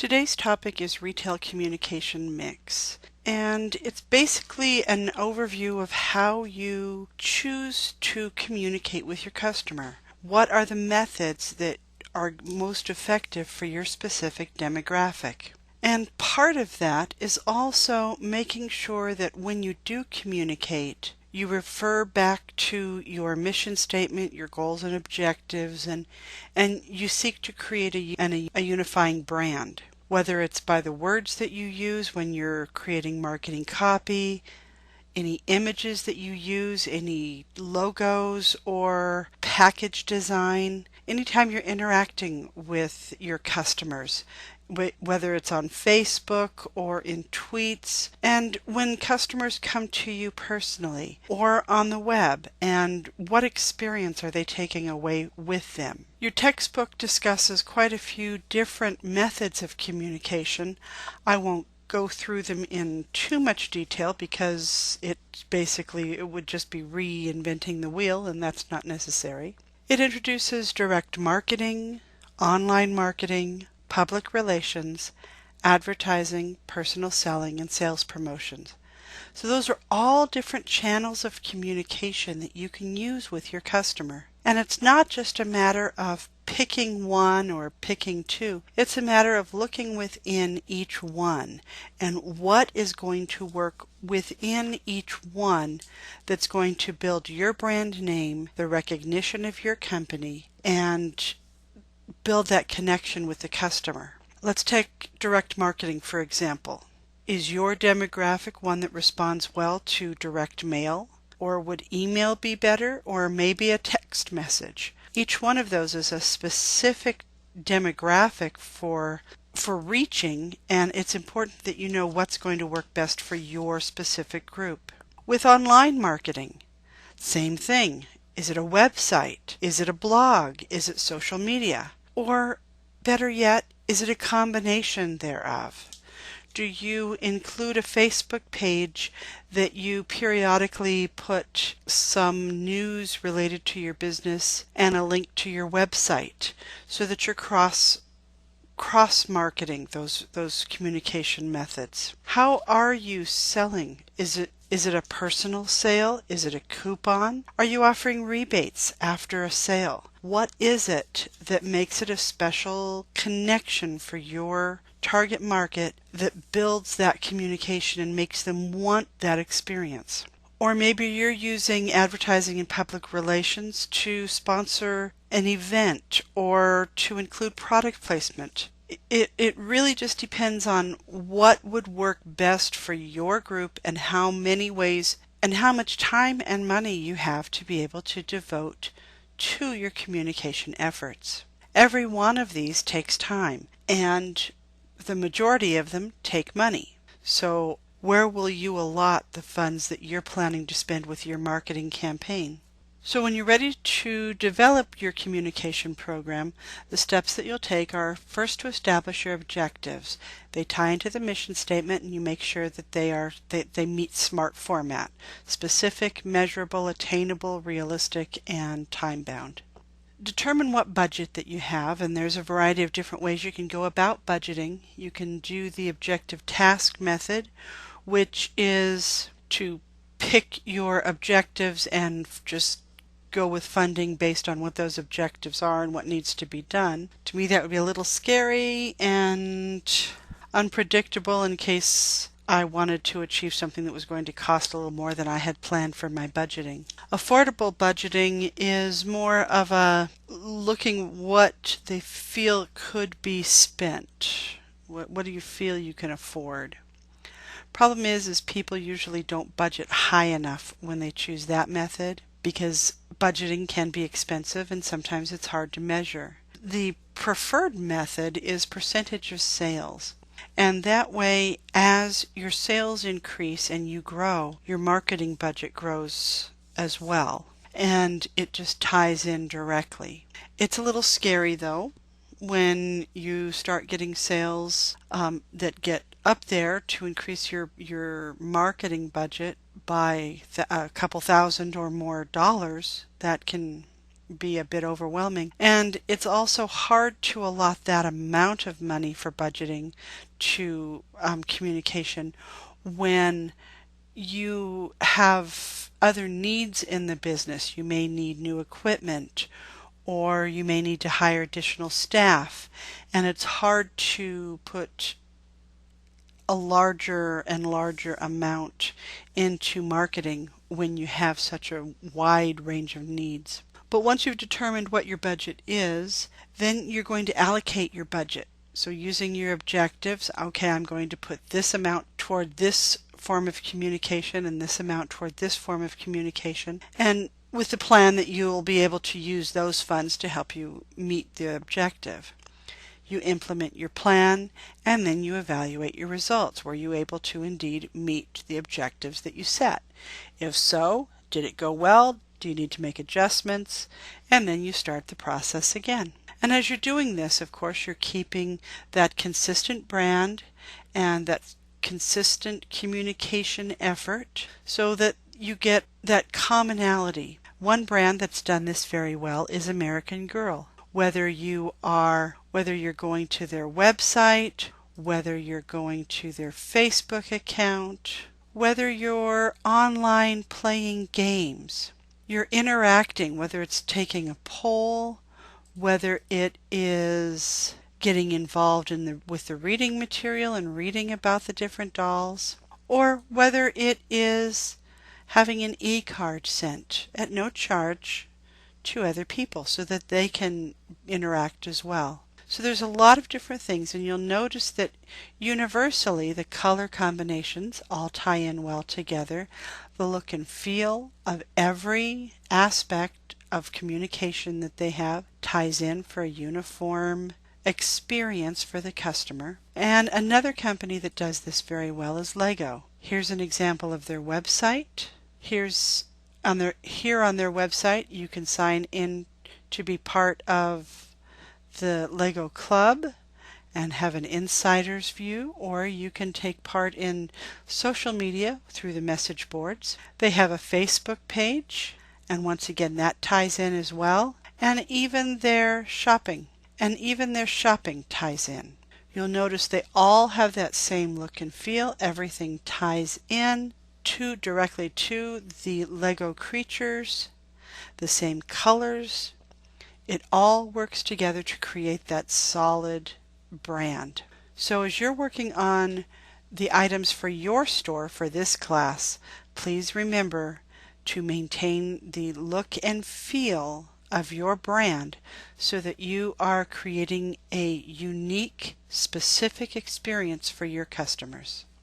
Today's topic is Retail Communication Mix, and it's basically an overview of how you choose to communicate with your customer. What are the methods that are most effective for your specific demographic? And part of that is also making sure that when you do communicate, you refer back to your mission statement, your goals and objectives, and you seek to create a unifying brand. Whether it's by the words that you use when you're creating marketing copy, any images that you use, any logos or package design, anytime you're interacting with your customers, whether it's on Facebook or in tweets, and when customers come to you personally or on the web, and what experience are they taking away with them. Your textbook discusses quite a few different methods of communication. I won't go through them in too much detail because it would just be reinventing the wheel, and that's not necessary. It introduces direct marketing, online marketing, public relations, advertising, personal selling, and sales promotions. So those are all different channels of communication that you can use with your customer. And it's not just a matter of picking one or picking two. It's a matter of looking within each one and what is going to work within each one that's going to build your brand name, the recognition of your company, and build that connection with the customer. Let's take direct marketing, for example. Is your demographic one that responds well to direct mail? Or would email be better? Or maybe a text message? Each one of those is a specific demographic for reaching, and it's important that you know what's going to work best for your specific group. With online marketing, same thing. Is it a website? Is it a blog? Is it social media? Or better yet, is it a combination thereof? Do you include a Facebook page that you periodically put some news related to your business and a link to your website so that you're cross marketing those communication methods? How are you selling? Is it a personal sale? Is it a coupon? Are you offering rebates after a sale? What is it that makes it a special connection for your target market that builds that communication and makes them want that experience? Or maybe you're using advertising and public relations to sponsor an event or to include product placement. It really just depends on what would work best for your group and how many ways and how much time and money you have to be able to devote to your communication efforts. Every one of these takes time, and the majority of them take money. So where will you allot the funds that you're planning to spend with your marketing campaign? So when you're ready to develop your communication program, the steps that you'll take are first to establish your objectives. They tie into the mission statement, and you make sure that they meet SMART format: specific, measurable, attainable, realistic, and time-bound. Determine what budget that you have, and there's a variety of different ways you can go about budgeting. You can do the objective task method, which is to pick your objectives and just go with funding based on what those objectives are and what needs to be done. To me, that would be a little scary and unpredictable in case I wanted to achieve something that was going to cost a little more than I had planned for my budgeting. Affordable budgeting is more of a looking what they feel could be spent. What do you feel you can afford? Problem is people usually don't budget high enough when they choose that method, because budgeting can be expensive and sometimes it's hard to measure. The preferred method is percentage of sales. And that way, as your sales increase and you grow, your marketing budget grows as well. And it just ties in directly. It's a little scary though when you start getting sales that get up there to increase your marketing budget by a couple thousand or more dollars. That can be a bit overwhelming. And it's also hard to allot that amount of money for budgeting to communication when you have other needs in the business. You may need new equipment, or you may need to hire additional staff, and it's hard to put a larger and larger amount into marketing when you have such a wide range of needs. But once you've determined what your budget is, then you're going to allocate your budget. So using your objectives, okay, I'm going to put this amount toward this form of communication and this amount toward this form of communication, and with the plan that you'll be able to use those funds to help you meet the objective. You implement your plan, and then you evaluate your results. Were you able to indeed meet the objectives that you set? If so, did it go well? Do you need to make adjustments? And then you start the process again. And as you're doing this, of course, you're keeping that consistent brand and that consistent communication effort so that you get that commonality. One brand that's done this very well is American Girl. Whether you're going to their website, whether you're going to their Facebook account, whether you're online playing games, you're interacting, whether it's taking a poll, whether it is getting involved with the reading material and reading about the different dolls, or whether it is having an e-card sent at no charge to other people so that they can interact as well. So there's a lot of different things, and you'll notice that universally the color combinations all tie in well together. The look and feel of every aspect of communication that they have ties in for a uniform experience for the customer. And another company that does this very well is Lego. Here's an example of their website. Here on their website you can sign in to be part of the Lego Club and have an insider's view, or you can take part in social media through the message boards. They have a Facebook page, and once again that ties in as well, and even their shopping ties in. You'll notice they all have that same look and feel. Everything ties in directly to the Lego creatures, the same colors. It all works together to create that solid brand. So as you're working on the items for your store for this class, please remember to maintain the look and feel of your brand so that you are creating a unique, specific experience for your customers.